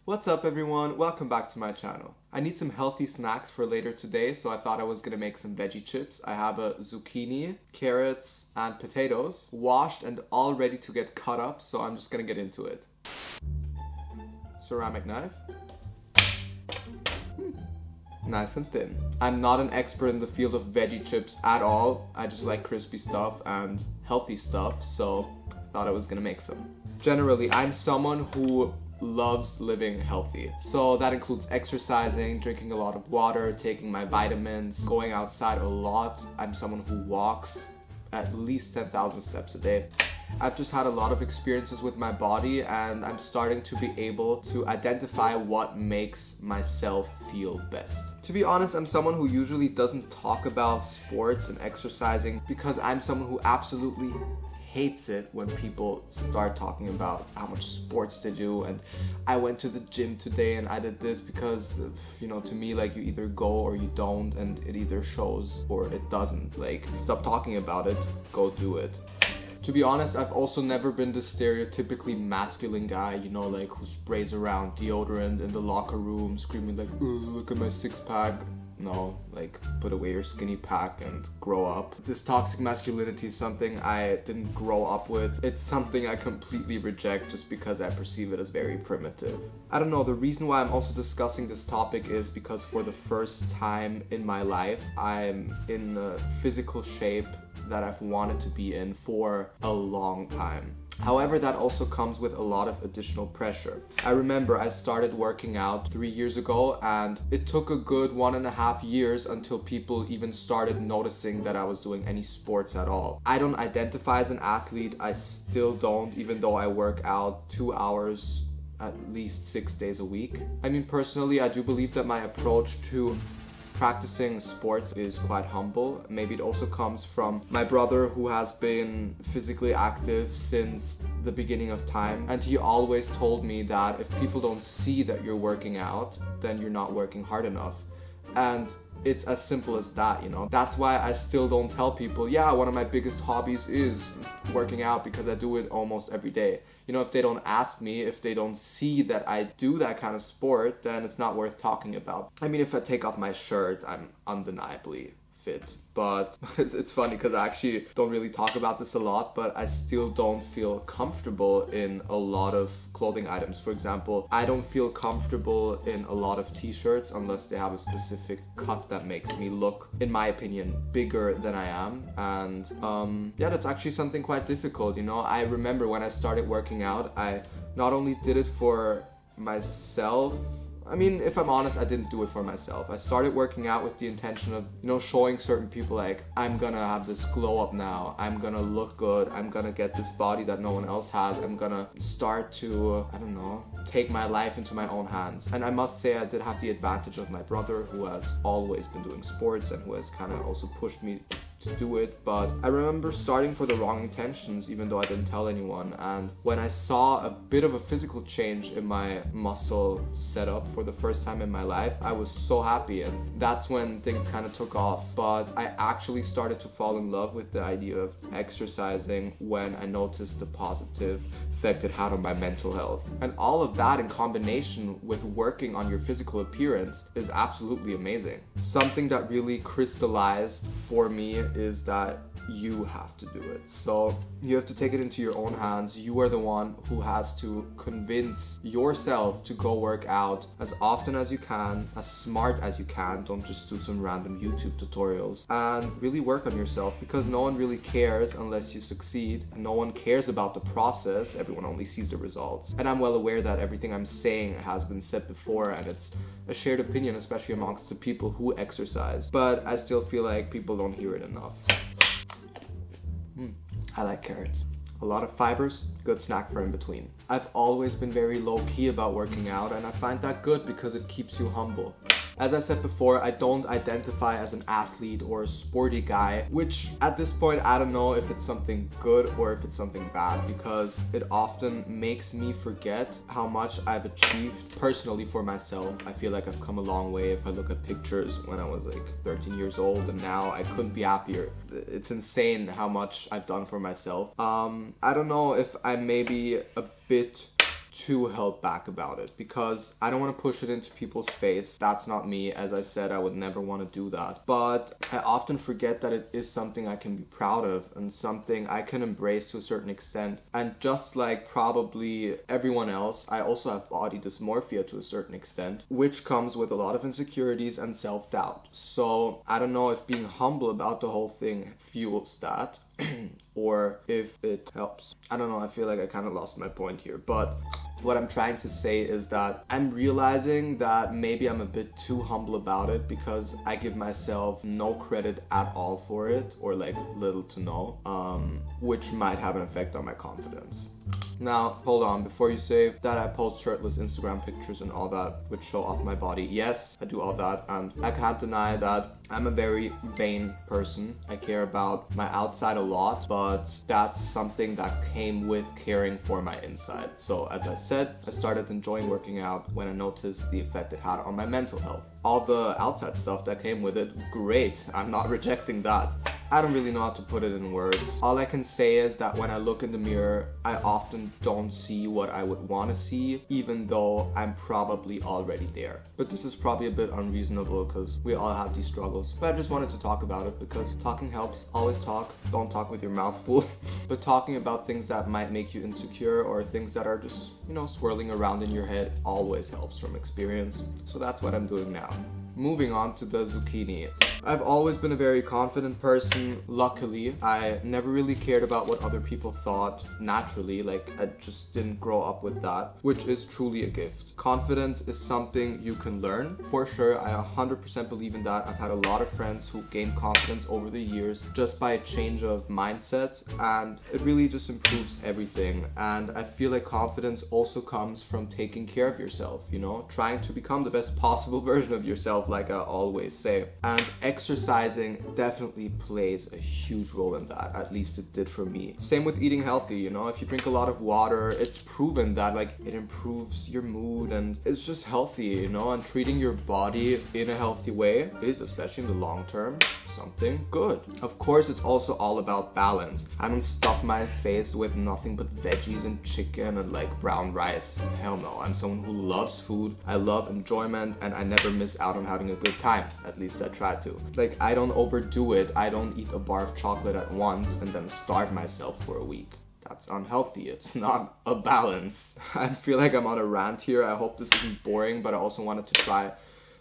What's up everyone? Welcome back to my channel. I need some healthy snacks for later today, so I thought I was gonna make some veggie chips. I have a zucchini, carrots, and potatoes, washed and all ready to get cut up, so I'm just gonna get into it. Ceramic knife. Nice and thin. I'm not an expert in the field of veggie chips at all. I just like crispy stuff and healthy stuff, so I thought I was gonna make some. Generally, I'm someone who loves living healthy. So that includes exercising, drinking a lot of water, taking my vitamins, going outside a lot. I'm someone who walks at least 10,000 steps a day. I've just had a lot of experiences with my body and I'm starting to be able to identify what makes myself feel best. To be honest, I'm someone who usually doesn't talk about sports and exercising because I'm someone who absolutely hates it when people start talking about how much sports they do and I went to the gym today and I did this because, to me, like, you either go or you don't, and it either shows or it doesn't. Like, stop talking about it, go do it. To be honest, I've also never been the stereotypically masculine guy, like who sprays around deodorant in the locker room screaming like, look at my six-pack. No, like, put away your skinny pack and grow up. This toxic masculinity is something I didn't grow up with. It's something I completely reject just because I perceive it as very primitive. I don't know, the reason why I'm also discussing this topic is because for the first time in my life, I'm in the physical shape that I've wanted to be in for a long time. However, that also comes with a lot of additional pressure. I remember I started working out 3 years ago and it took a good 1.5 years until people even started noticing that I was doing any sports at all. I don't identify as an athlete, I still don't, even though I work out 2 hours at least 6 days a week. I mean, personally, I do believe that my approach to practicing sports is quite humble. Maybe it also comes from my brother, who has been physically active since the beginning of time, and he always told me that if people don't see that you're working out, then you're not working hard enough. And it's as simple as that, That's why I still don't tell people, yeah, one of my biggest hobbies is working out, because I do it almost every day. If they don't ask me, if they don't see that I do that kind of sport, then it's not worth talking about. I mean, if I take off my shirt, I'm undeniably fit. But it's funny because I actually don't really talk about this a lot, but I still don't feel comfortable in a lot of clothing items. For example, I don't feel comfortable in a lot of t-shirts unless they have a specific cut that makes me look, in my opinion, bigger than I am. And yeah, that's actually something quite difficult, I remember when I started working out, I not only did it for myself. I mean, if I'm honest, I didn't do it for myself. I started working out with the intention of, showing certain people like, I'm gonna have this glow up now. I'm gonna look good. I'm gonna get this body that no one else has. I'm gonna start to, take my life into my own hands. And I must say I did have the advantage of my brother, who has always been doing sports and who has kind of also pushed me to do it. But I remember starting for the wrong intentions, even though I didn't tell anyone. And when I saw a bit of a physical change in my muscle setup for the first time in my life, I was so happy, and that's when things kind of took off. But I actually started to fall in love with the idea of exercising when I noticed the positive effect it had on my mental health. And all of that in combination with working on your physical appearance is absolutely amazing. Something that really crystallized for me is that you have to do it. So you have to take it into your own hands. You are the one who has to convince yourself to go work out as often as you can, as smart as you can. Don't just do some random YouTube tutorials, and really work on yourself, because no one really cares unless you succeed. No one cares about the process. Everyone only sees the results. And I'm well aware that everything I'm saying has been said before, and it's a shared opinion, especially amongst the people who exercise. But I still feel like people don't hear it enough. I like carrots. A lot of fibers, good snack for in between. I've always been very low-key about working out, and I find that good because it keeps you humble. As I said before, I don't identify as an athlete or a sporty guy, which at this point, I don't know if it's something good or if it's something bad, because it often makes me forget how much I've achieved personally for myself. I feel like I've come a long way. If I look at pictures when I was like 13 years old and now, I couldn't be happier. It's insane how much I've done for myself. I don't know if I'm maybe a bit too held back about it because I don't want to push it into people's face. That's not me. As I said, I would never want to do that. But I often forget that it is something I can be proud of and something I can embrace to a certain extent. And just like probably everyone else, I also have body dysmorphia to a certain extent, which comes with a lot of insecurities and self-doubt. So I don't know if being humble about the whole thing fuels that or if it helps. I don't know, I feel like I kind of lost my point here, but what I'm trying to say is that I'm realizing that maybe I'm a bit too humble about it because I give myself no credit at all for it, or like little to no, which might have an effect on my confidence. Now, hold on, before you say that I post shirtless Instagram pictures and all that, which show off my body, yes, I do all that, and I can't deny that I'm a very vain person. I care about my outside a lot, but that's something that came with caring for my inside. So as I said, I started enjoying working out when I noticed the effect it had on my mental health. All the outside stuff that came with it, great, I'm not rejecting that. I don't really know how to put it in words. All I can say is that when I look in the mirror, I often don't see what I would want to see, even though I'm probably already there. But this is probably a bit unreasonable because we all have these struggles. But I just wanted to talk about it because talking helps. Always talk. Don't talk with your mouth full. But talking about things that might make you insecure or things that are just, swirling around in your head always helps from experience. So that's what I'm doing now. Moving on to the zucchini. I've always been a very confident person. Luckily, I never really cared about what other people thought naturally. Like, I just didn't grow up with that, which is truly a gift. Confidence is something you can learn. For sure, I 100% believe in that. I've had a lot of friends who gained confidence over the years just by a change of mindset, and it really just improves everything. And I feel like confidence also comes from taking care of yourself, trying to become the best possible version of yourself, like I always say. And exercising definitely plays a huge role in that. At least it did for me. Same with eating healthy, if you drink a lot of water, it's proven that it improves your mood and it's just healthy, and treating your body in a healthy way is, especially in the long term, something good. Of course, it's also all about balance. I don't stuff my face with nothing but veggies and chicken and brown rice. Hell no, I'm someone who loves food. I love enjoyment and I never miss out on having a good time. At least I try to. I don't overdo it. I don't eat a bar of chocolate at once and then starve myself for a week. That's unhealthy. It's not a balance. I feel like I'm on a rant here. I hope this isn't boring, but I also wanted to try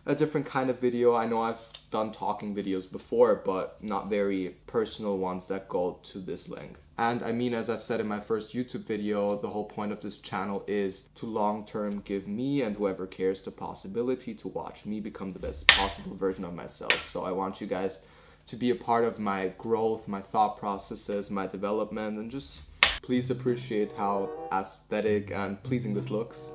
a different kind of video. I know I've done talking videos before, but not very personal ones that go to this length. And I mean, as I've said in my first YouTube video, the whole point of this channel is to long-term give me and whoever cares the possibility to watch me become the best possible version of myself. So I want you guys to be a part of my growth, my thought processes, my development, and just please appreciate how aesthetic and pleasing this looks.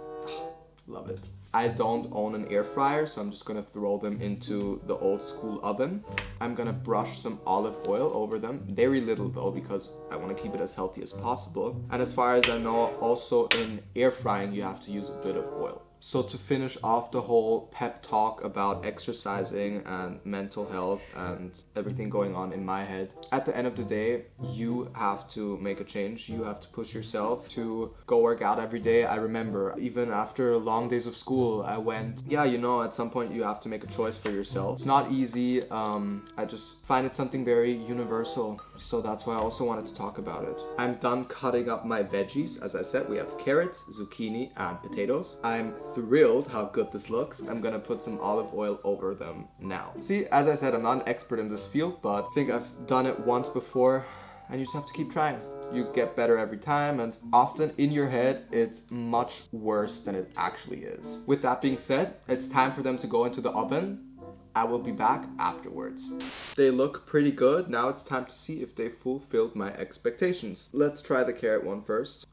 Love it. I don't own an air fryer, so I'm just gonna throw them into the old school oven. I'm gonna brush some olive oil over them. Very little though, because I wanna keep it as healthy as possible. And as far as I know, also in air frying, you have to use a bit of oil. So to finish off the whole pep talk about exercising and mental health and everything going on in my head, at the end of the day, you have to make a change. You have to push yourself to go work out every day. I remember even after long days of school, I went, at some point you have to make a choice for yourself. It's not easy. I just find it something very universal. So that's why I also wanted to talk about it. I'm done cutting up my veggies. As I said, we have carrots, zucchini, and potatoes. I'm thrilled how good this looks. I'm gonna put some olive oil over them now. See, as I said, I'm not an expert in this field, but I think I've done it once before and you just have to keep trying. You get better every time, and often in your head, it's much worse than it actually is. With that being said, it's time for them to go into the oven. I will be back afterwards. They look pretty good. Now it's time to see if they fulfilled my expectations. Let's try the carrot one first.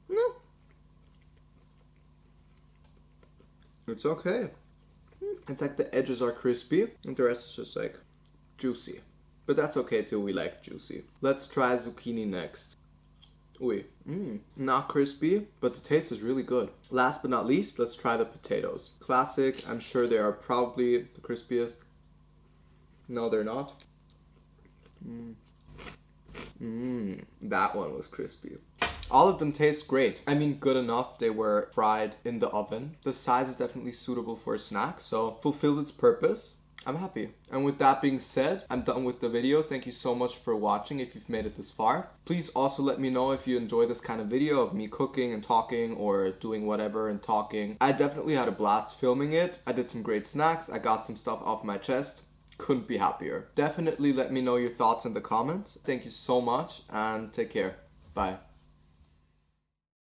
No. It's okay. It's like the edges are crispy and the rest is just juicy. But that's okay too, we like juicy. Let's try zucchini next. Ooh, not crispy, but the taste is really good. Last but not least, let's try the potatoes. Classic, I'm sure they are probably the crispiest. No, they're not. That one was crispy. All of them taste great. I mean, good enough. They were fried in the oven. The size is definitely suitable for a snack, so fulfills its purpose. I'm happy. And with that being said, I'm done with the video. Thank you so much for watching if you've made it this far. Please also let me know if you enjoy this kind of video of me cooking and talking or doing whatever and talking. I definitely had a blast filming it. I did some great snacks. I got some stuff off my chest. Couldn't be happier. Definitely let me know your thoughts in the comments. Thank you so much and take care. Bye.